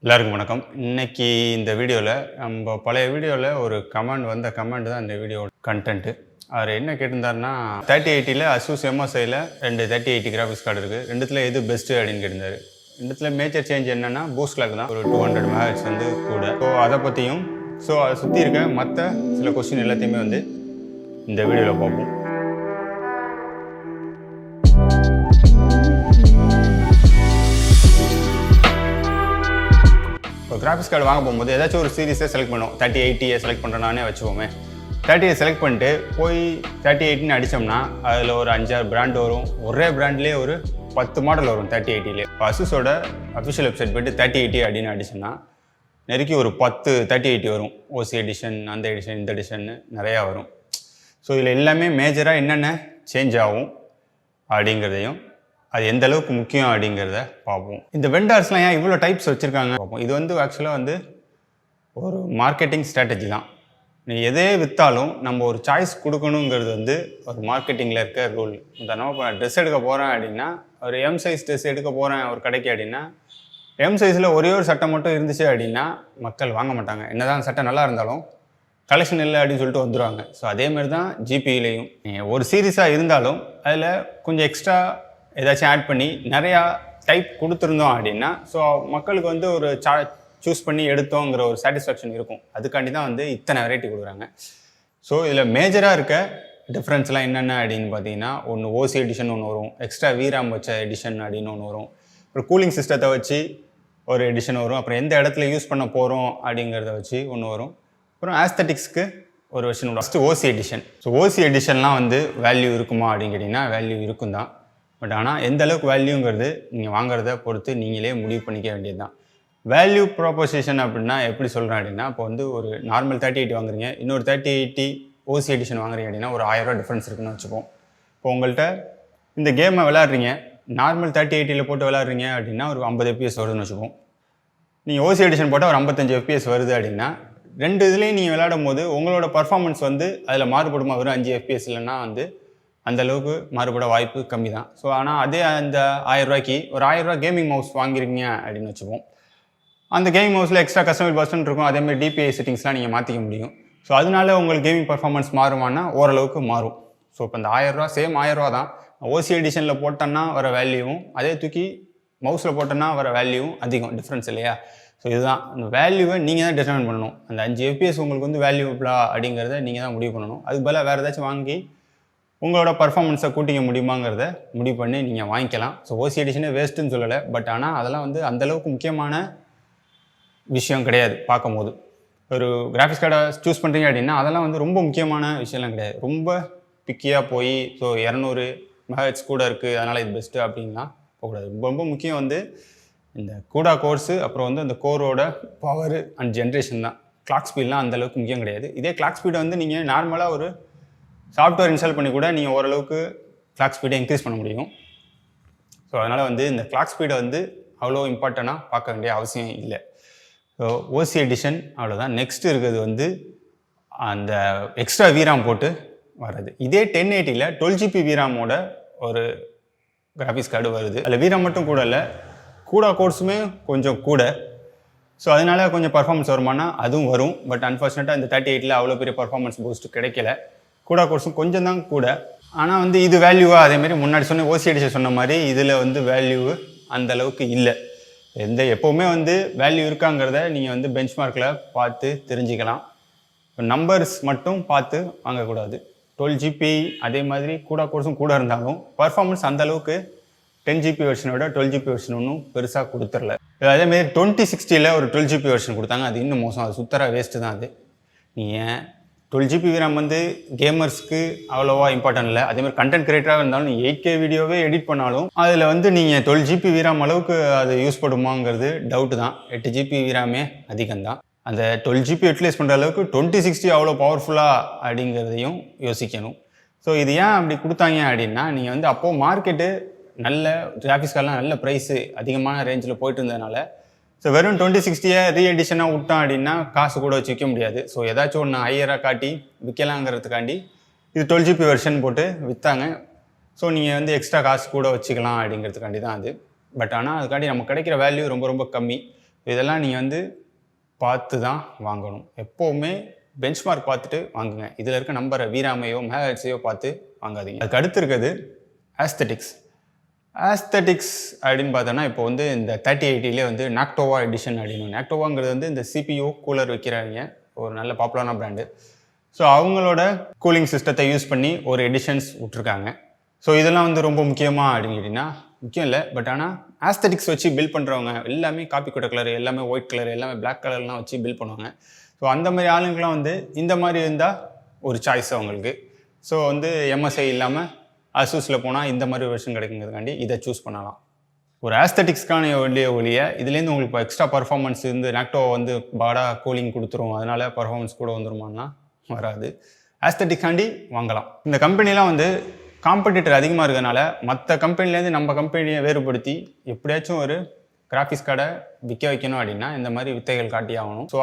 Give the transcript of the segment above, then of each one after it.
எல்லாருக்கும் வணக்கம். இன்னைக்கு இந்த வீடியோவில் நம்ம பழைய வீடியோவில் ஒரு கமெண்ட் தான் இந்த வீடியோ கண்டென்ட்டு. அவர் என்ன கேட்டிருந்தாருன்னா 3080 அசூஸ் எம்எஸ்ஐயில் 3080 கிராஃபிக்ஸ் கார்டு இருக்குது, ரெண்டுத்தில் எது பெஸ்ட்டு அப்படின்னு கேட்டிருந்தாரு. ரெண்டுத்தில் மேஜர் சேஞ்ச் என்னென்னா பூஸ்ட் கிளாக் தான், ஒரு 200 MHz கூட. ஸோ அதை பற்றியும் அதை சுற்றி இருக்க மற்ற சில கொஸ்டின் எல்லாத்தையுமே இந்த வீடியோவில் பார்ப்போம். கிராஃபிக்ஸ் கார்டு வாங்க போகும்போது ஏதாச்சும் ஒரு சீரிஸை செலக்ட் பண்ணுவோம். 3080 செலக்ட் பண்ணுறேன்னானே வச்சுக்கோமே. 30 செலக்ட் பண்ணிட்டு போய் 3080 அடித்தோம்னா அதில் ஒரு 5-6 பிராண்ட் வரும். ஒரே பிராண்ட்லேயே ஒரு 10 மாடல் வரும் 3080. இப்போ அசூஸோட அஃபிஷியல் வெப்சைட் போய்ட்டு 3080 அப்படின்னு அடிச்சோம்னா நெருக்கி ஒரு 10 3080 வரும். ஓசி எடிஷன், அந்த எடிஷன், இந்த எடிஷன்னு நிறையா வரும். ஸோ இதில் எல்லாமே மேஜராக என்னென்ன சேஞ்ச் ஆகும் அப்படிங்கிறதையும் அது எந்த அளவுக்கு முக்கியம் அப்படிங்கிறத பார்ப்போம். இந்த வெண்டார்ஸ்லாம் ஏன் இவ்வளோ டைப்ஸ் வச்சுருக்காங்க பார்ப்போம். இது ஆக்சுவலாக ஒரு மார்க்கெட்டிங் ஸ்ட்ராட்டஜி தான். நீ எதே விற்றாலும் நம்ம ஒரு சாய்ஸ் கொடுக்கணுங்கிறது ஒரு மார்க்கெட்டிங்கில் இருக்க ரூல். உதாரணமாக இப்போ நான் ட்ரெஸ் எடுக்க போகிறேன் அப்படின்னா, ஒரு எம் சைஸ் ட்ரெஸ் எடுக்க போகிறேன் ஒரு கடைக்கு அப்படின்னா, எம் சைஸில் ஒரே ஒரு சட்டை மட்டும் இருந்துச்சு அப்படின்னா மக்கள் வாங்க மாட்டாங்க. என்ன தான் சட்டை நல்லா இருந்தாலும் கலெக்ஷன் இல்லை அப்படின்னு சொல்லிட்டு வந்துடுவாங்க. ஸோ அதேமாதிரி தான் ஜிபியிலையும் ஒரு சீரியஸாக இருந்தாலும் அதில் கொஞ்சம் எக்ஸ்ட்ரா ஏதாச்சும் ஆட் பண்ணி நிறையா டைப் கொடுத்துருந்தோம் அப்படின்னா மக்களுக்கு ஒரு சூஸ் பண்ணி எடுத்தோங்கிற ஒரு சாட்டிஸ்ஃபேக்ஷன் இருக்கும். அதுக்காண்டி தான் இத்தனை வெரைட்டி கொடுக்குறாங்க. ஸோ இதில் மேஜராக இருக்க டிஃப்ரென்ஸ்லாம் என்னென்ன அப்படின்னு பார்த்தீங்கன்னா, ஒன்று ஓசி எடிஷன் ஒன்று வரும், எக்ஸ்ட்ரா VRAM வச்ச எடிஷன் அப்படின்னு ஒன்று வரும், அப்புறம் கூலிங் சிஸ்டத்தை வச்சு ஒரு எடிஷன் வரும், அப்புறம் எந்த இடத்துல யூஸ் பண்ண போகிறோம் அப்படிங்கிறத வச்சு ஒன்று வரும், அப்புறம் ஆஸ்தட்டிக்ஸ்க்கு ஒரு வெர்ஷன் வரும். First OC edition. So OC எடிஷன்லாம் வேல்யூ இருக்குமா அப்படின்னு கேட்டிங்கன்னா வேல்யூ இருக்கும் தான். பட் ஆனால் எந்த அளவுக்கு வேல்யூங்கிறது நீங்கள் வாங்குறத பொறுத்து நீங்களே முடிவு பண்ணிக்க வேண்டியது தான். வேல்யூ ப்ராப்போசிஷன் அப்படின்னா எப்படி சொல்கிறேன் அப்படின்னா, இப்போ ஒரு நார்மல் 3080 வாங்குறீங்க, இன்னொரு 3080 ஓசி எடிஷன் வாங்குறீங்க அப்படின்னா ஒரு 1000 ரூபா டிஃப்ரென்ஸ் இருக்குன்னு வச்சுப்போம். இப்போ உங்கள்கிட்ட இந்த கேமை விளாட்றீங்க, நார்மல் 3080 போட்டு விளாட்றீங்க அப்படின்னா ஒரு 50 FPS வருதுன்னு வச்சுப்போம். நீங்கள் ஓசி எடிஷன் போட்டால் ஒரு 55 FPS வருது அப்படின்னா, ரெண்டு இதுலேயும் நீங்கள் விளையாடும் போது உங்களோட பர்ஃபார்மன்ஸ் அதில் மாறுபடுமா? வெறும் 5 FPS இல்லைன்னா அந்தளவுக்கு மாறுபட வாய்ப்பு கம்மி தான். ஸோ ஆனால் அதே அந்த 1000 ரூபாய்க்கு ஒரு 1000 ரூபா கேமிங் மவுஸ் வாங்கிருக்கீங்க அப்படின்னு வச்சுப்போம். அந்த கேமிங் மவுஸில் எக்ஸ்ட்ரா கஸ்டமைஸ் பர்சன் இருக்கும், அதேமாதிரி DPI செட்டிங்ஸ்லாம் நீங்கள் மாற்றிக்க முடியும். ஸோ அதனால உங்களுக்கு கேமிங் பர்ஃபார்மன்ஸ் மாறுமானா ஓரளவுக்கு மாறும். ஸோ இப்போ இந்த 1000 ரூபா சேம் 1000 ரூபா தான். ஓசி எடிஷனில் போட்டோன்னா வர வேல்யூவும் அதே தூக்கி மவுஸில் போட்டோன்னா வர வேல்யூவும் அதிகம் டிஃப்ரென்ஸ் இல்லையா? ஸோ இதுதான் அந்த வேல்யூவை நீங்கள் தான் டிட்டர்மைன் பண்ணணும். அந்த 5 FPS உங்களுக்கு வேல்யூபிளா அப்படிங்கிறத நீங்கள் தான் முடிவு பண்ணணும். அதுக்கு பதிலாக வேறு ஏதாச்சும் வாங்கி உங்களோட பர்ஃபார்மன்ஸை கூட்டிக்க முடியுமாங்கிறத முடிவு பண்ணி நீங்கள் வாங்கிக்கலாம். ஸோ ஓசி எடிஷனே வேஸ்ட்டுன்னு சொல்லலை. பட் ஆனால் அதெல்லாம் அந்தளவுக்கு முக்கியமான விஷயம் கிடையாது. பார்க்கும்போது ஒரு கிராஃபிக்ஸ் கார்டை சூஸ் பண்ணுறீங்க அப்படின்னா அதெல்லாம் ரொம்ப முக்கியமான விஷயம்லாம் கிடையாது. ரொம்ப பிக்கியாக போய் 200 MHz கூட இருக்குது அதனால் இது பெஸ்ட்டு அப்படின்லாம் போகக்கூடாது. ரொம்ப முக்கியம் இந்த கூடா கோர்ஸு, அப்புறம் அந்த கோரோட பவரு அண்ட் ஜென்ரேஷன் தான். கிளாக் ஸ்பீட்லாம் அந்தளவுக்கு முக்கியம் கிடையாது. இதே கிளாக் ஸ்பீடை நீங்கள் நார்மலாக ஒரு சாஃப்ட்வேர் இன்ஸ்டால் பண்ணி கூட நீங்கள் ஓரளவுக்கு கிளாக் ஸ்பீடை இன்க்ரீஸ் பண்ண முடியும். ஸோ அதனால் இந்த கிளாக் ஸ்பீடை அவ்வளோ இம்பார்ட்டண்ட்டாக பார்க்க வேண்டிய அவசியம் இல்லை. ஸோ ஓசி எடிஷன் அவ்வளோதான். நெக்ஸ்ட் இருக்கிறது அந்த எக்ஸ்ட்ரா VRAM போட்டு வர்றது. இதே 1080 12 GB VRAMோட ஒரு கிராஃபிக்ஸ் கார்டு வருது. அதில் VRAM மட்டும் கூட இல்லை, கூடா கோர்ஸுமே கொஞ்சம் கூட. ஸோ அதனால் கொஞ்சம் பர்ஃபார்மன்ஸ் வருமானா அதுவும் வரும். பட் அன்ஃபார்ச்சுனேட்டாக இந்த 3080 அவ்வளோ பெரிய பர்ஃபார்மன்ஸ் பூஸ்ட் கிடைக்கல. கூடா கோர்ஸும் கொஞ்சம் தான் கூட. ஆனால் இது வேல்யூவாக அதேமாரி முன்னாடி சொன்ன ஓசி எடிஷன் சொன்ன மாதிரி இதில் வேல்யூ அந்தளவுக்கு இல்லை. எப்போவுமே வேல்யூ இருக்காங்கிறத நீங்கள் பெஞ்ச் மார்க்கில் பார்த்து தெரிஞ்சுக்கலாம். நம்பர்ஸ் மட்டும் பார்த்து வாங்கக்கூடாது. 12 GB அதே மாதிரி கூடா கோர்ஸும் கூட இருந்தாலும் பர்ஃபார்மன்ஸ் அந்தளவுக்கு 10 GB வெர்ஷனோட 12 GB வெர்ஷன் ஒன்றும் பெருசாக கொடுத்துடல. அதேமாதிரி 2060 ஒரு 12 GB வெர்ஷன் கொடுத்தாங்க, அது இன்னும் மோசம். அது சுத்தர வேஸ்ட்டு தான். நீங்கள் 12 GB VRAM கேமர்ஸ்க்கு அவ்வளோவா இம்பார்ட்டன்ட் இல்லை. அதேமாதிரி கண்டென்ட் கிரியேட்டராக இருந்தாலும் 8K வீடியோவே எடிட் பண்ணாலும் அதில் நீங்கள் 12 GB VRAM அளவுக்கு அது யூஸ் பண்ணுமாங்கிறது டவுட்டு தான். 8 GB VRAMே அதிகம்தான். அந்த 12 GB யூட்டிலைஸ் பண்ணுற அளவுக்கு 2060 அவ்வளோ பவர்ஃபுல்லாக அப்படிங்கிறதையும் யோசிக்கணும். ஸோ இது ஏன் அப்படி கொடுத்தாங்க அப்படின்னா, நீங்கள் அப்போது மார்க்கெட்டு நல்ல கிராஃபிக்ஸ் கார்டெலாம் நல்ல ப்ரைஸு அதிகமான ரேஞ்சில் போயிட்டு இருந்ததுனால ஸோ வெறும் 2060 ரீஎடிஷனாக விட்டோம் அப்படின்னா காசு கூட வச்சு விற்க முடியாது. ஸோ ஏதாச்சும் ஒன்று ஹையராக காட்டி விற்கலாங்கிறதுக்காண்டி இது 12 GB வெர்ஷன் போட்டு விற்றாங்க. ஸோ நீங்கள் எக்ஸ்ட்ரா காசு கூட வச்சுக்கலாம் அப்படிங்கிறதுக்காண்டி தான் அது. பட் ஆனால் அதுக்காண்டி நமக்கு கிடைக்கிற வேல்யூ ரொம்ப ரொம்ப கம்மி. இதெல்லாம் நீங்கள் வந்து பார்த்து தான் வாங்கணும். எப்போவுமே பெஞ்ச்மார்க் பார்த்துட்டு வாங்குங்க. இதில் இருக்க நம்பரை VRAM-ஐயோ மெகாஹெர்ட்ஸையோ பார்த்து வாங்காதீங்க. அதுக்கு அடுத்து இருக்கிறது ஆஸ்தெட்டிக்ஸ். ஆஸ்தெட்டிக்ஸ் அப்படின்னு பார்த்தோன்னா இப்போ வந்து இந்த 3080 வந்து நாக்டோவா எடிஷன் அப்படின்னு. நாக்டோவாங்கிறது வந்து இந்த CPU கூலர் வைக்கிறாங்க, ஒரு நல்ல பாப்புலரான பிராண்டு. ஸோ அவங்களோட கூலிங் சிஸ்டத்தை யூஸ் பண்ணி ஒரு எடிஷன்ஸ் விட்ருக்காங்க. ஸோ இதெல்லாம் வந்து ரொம்ப முக்கியமாக அப்படின்னு கேட்டிங்கன்னா முக்கியம் இல்லை. பட் ஆனால் ஆஸ்தெட்டிக்ஸ் வச்சு பில்ட் பண்ணுறவங்க எல்லாமே காப்பி கொட்டை கலர், எல்லாமே ஒயிட் கலர், எல்லாமே பிளாக் கலர்லாம் வச்சு பில்ட் பண்ணுவாங்க. ஸோ அந்த மாதிரி ஆளுங்கெலாம் வந்து இந்த மாதிரி இருந்தால் ஒரு சாய்ஸ் அவங்களுக்கு. ஸோ வந்து MSI இல்லாமல் அசூஸில் போனால் இந்த மாதிரி வெர்ஷன் கிடைக்குங்கிறதுக்காண்டி இதை சூஸ் பண்ணலாம். ஒரு ஆஸ்தெட்டிக்ஸ்க்கான ஒழிய இதுலேருந்து உங்களுக்கு இப்போ எக்ஸ்ட்ரா பர்ஃபார்மன்ஸ் இருந்து நாக்டோ வந்து பாடாக கூலிங் கொடுத்துரும், அதனால் பர்ஃபார்மன்ஸ் கூட வந்துருமான்னா வராது. ஆஸ்தெட்டிக்காண்டி வாங்கலாம். இந்த கம்பெனிலாம் வந்து காம்படிட்டர் அதிகமாக இருக்கிறதுனால மற்ற கம்பெனிலேருந்து நம்ம கம்பெனியை வேறுபடுத்தி எப்படியாச்சும் ஒரு கிராஃபிக்ஸ் கார்டை விற்க வைக்கணும் அப்படின்னா இந்த மாதிரி வித்தைகள் காட்டி ஆகணும். ஸோ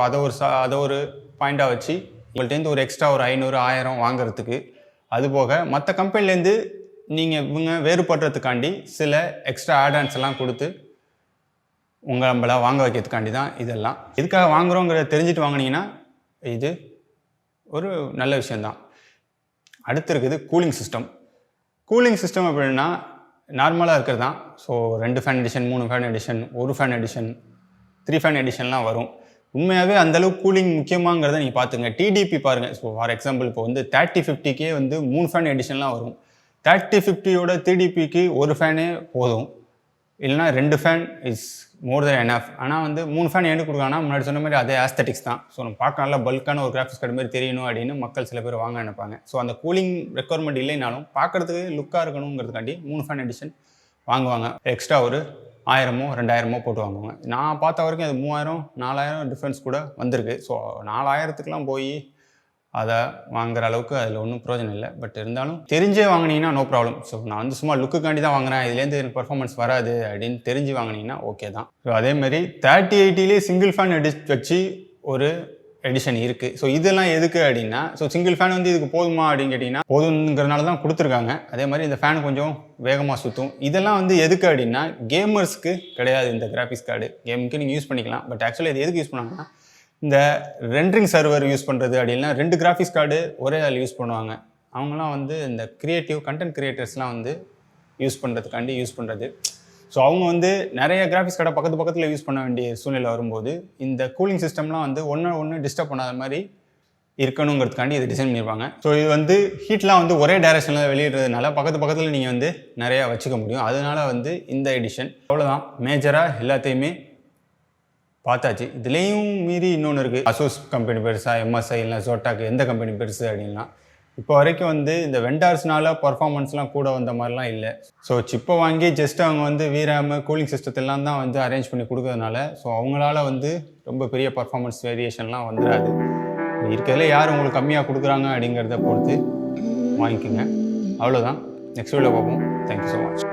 அதை ஒரு பாயிண்டாக வச்சு உங்கள்கிட்டேருந்து ஒரு எக்ஸ்ட்ரா ஒரு 500 1000 வாங்குறதுக்கு, அதுபோக மற்ற கம்பெனிலேருந்து நீங்கள் இவங்க வேறுபடுறதுக்காண்டி சில எக்ஸ்ட்ரா ஆடான்ஸ் எல்லாம் கொடுத்து நம்மளை வாங்க வைக்கிறதுக்காண்டி தான் இதெல்லாம். எதுக்காக வாங்குகிறோங்கிறத தெரிஞ்சுட்டு வாங்கினீங்கன்னா இது ஒரு நல்ல விஷயந்தான். அடுத்து இருக்குது கூலிங் சிஸ்டம். கூலிங் சிஸ்டம் அப்படின்னா நார்மலாக இருக்கிறது தான். So 2 fan edition, 3 fan edition, 1 fan edition, 3 fan எடிஷன்லாம் வரும். உண்மையாகவே அந்தளவுக்கு கூலிங் முக்கியமாங்கிறத நீங்கள் பார்த்துங்க. TDP பாருங்கள். ஸோ ஃபார் எக்ஸாம்பிள் இப்போ வந்து 3050 வந்து 3 ஃபேன் எடிஷன்லாம் வரும். 3050யோட 3DPக்கு 1 ஃபேனே போதும், இல்லைனா 2 fan is more then enough. ஆனால் வந்து 3 ஃபேன் ஏன்னு கொடுக்காங்கன்னா முன்னாடி சொன்ன மாதிரி அதே ஆஸ்தெட்டிக்ஸ் தான். ஸோ நம்ம பார்க்க நல்லா பல்கான ஒரு கிராஃபிக்ஸ் கார்டு மாதிரி தெரியணும் அப்படின்னு மக்கள் சில பேர் வாங்க நினைப்பாங்க. ஸோ அந்த கூலிங் ரெக்குவயர்மெண்ட் இல்லைனாலும் பார்க்குறதுக்கு லுக்காக இருக்கணுங்கிறதுக்காண்டி 3 ஃபேன் எடிஷன் வாங்குவாங்க. எக்ஸ்ட்ரா ஒரு 1000மோ 2000மோ போட்டு வாங்குவாங்க. நான் பார்த்த வரைக்கும் அது 3000 4000 டிஃப்ரென்ஸ் கூட வந்திருக்கு. ஸோ 4000த்துக்குலாம் போய் அதை வாங்குற அளவுக்கு அதில் ஒன்றும் பிரயோஜனம் இல்லை. பட் இருந்தாலும் தெரிஞ்சே வாங்கினீங்கன்னா நோ ப்ராப்ளம். ஸோ நான் வந்து சும்மா லுக்குக்காண்டி தான் வாங்கினேன், இதுலேருந்து எனக்கு பர்ஃபார்மன்ஸ் வராது அப்படின்னு தெரிஞ்சு வாங்கினீங்கன்னா ஓகே தான். ஸோ அதேமாதிரி 3080 சிங்கிள் ஃபேன் வச்சு ஒரு எடிஷன் இருக்குது. ஸோ இதெல்லாம் எதுக்கு அப்படின்னா, ஸோ சிங்கிள் ஃபேன் வந்து இதுக்கு போதுமா அப்படின்னு கேட்டிங்கன்னா போதுங்கிறதுனால தான் கொடுத்துருக்காங்க. அதே மாதிரி இந்த ஃபேன் கொஞ்சம் வேகமாக சுற்றும். இதெல்லாம் வந்து எதுக்கு அப்படின்னா கேமர்ஸ்க்கு கிடையாது. இந்த கிராஃபிக்ஸ் கார்டு கேமுக்கு நீங்கள் யூஸ் பண்ணிக்கலாம். பட் ஆக்சுவலி இது எதுக்கு யூஸ் பண்ணாங்கன்னா, இந்த ரெண்டரிங் சர்வர் யூஸ் பண்ணுறது அப்படின்னா 2 கிராஃபிக்ஸ் கார்டு ஒரே ஆள் யூஸ் பண்ணுவாங்க. அவங்களாம் வந்து இந்த கண்டென்ட் கிரியேட்டர்ஸ்லாம் வந்து யூஸ் பண்ணுறதுக்காண்டி யூஸ் பண்ணுறது. ஸோ அவங்க வந்து நிறைய கிராஃபிக்ஸ் கார்டை பக்கத்தில் யூஸ் பண்ண வேண்டிய சூழ்நிலை வரும்போது இந்த கூலிங் சிஸ்டம்லாம் வந்து ஒன்று டிஸ்டர்ப் பண்ணாத மாதிரி இருக்கணுங்கிறதுக்காண்டி இதை டிசைன் பண்ணியிருப்பாங்க. ஸோ இது வந்து ஹீட்லாம் வந்து ஒரே டைரக்ஷனில் வெளியிடுறதுனால பக்கத்தில் நீங்கள் வந்து நிறையா வச்சுக்க முடியும். அதனால வந்து இந்த எடிஷன் அவ்வளோதான். மேஜராக எல்லாத்தையுமே பார்த்தாச்சு. இதுலேயும் மீறி இன்னொன்று இருக்குது. அசூஸ் கம்பெனி பெருசா, MSI இல்லை ஜோட்டாக்கு எந்த கம்பெனி பெருசு அப்படின்னா இப்போ வரைக்கும் வந்து இந்த வெண்டார்ஸ்னால பர்ஃபார்மன்ஸ்லாம் கூட வந்த மாதிரிலாம் இல்லை. ஸோ சிப்பை வாங்கி ஜஸ்ட் அவங்க வந்து VRAM கூலிங் சிஸ்டத்தெல்லாம் தான் வந்து அரேஞ்ச் பண்ணி கொடுக்கறதுனால ஸோ அவங்களால வந்து ரொம்ப பெரிய பர்ஃபார்மன்ஸ் வேரியேஷன்லாம் வந்துடாது. இருக்கிறதுல யார் உங்களுக்கு கம்மியாக கொடுக்குறாங்க அப்படிங்கிறத பொறுத்து வாங்கிக்கோங்க. அவ்வளோதான். நெக்ஸ்ட் வீடியோவில் பார்ப்போம். Thank you so much.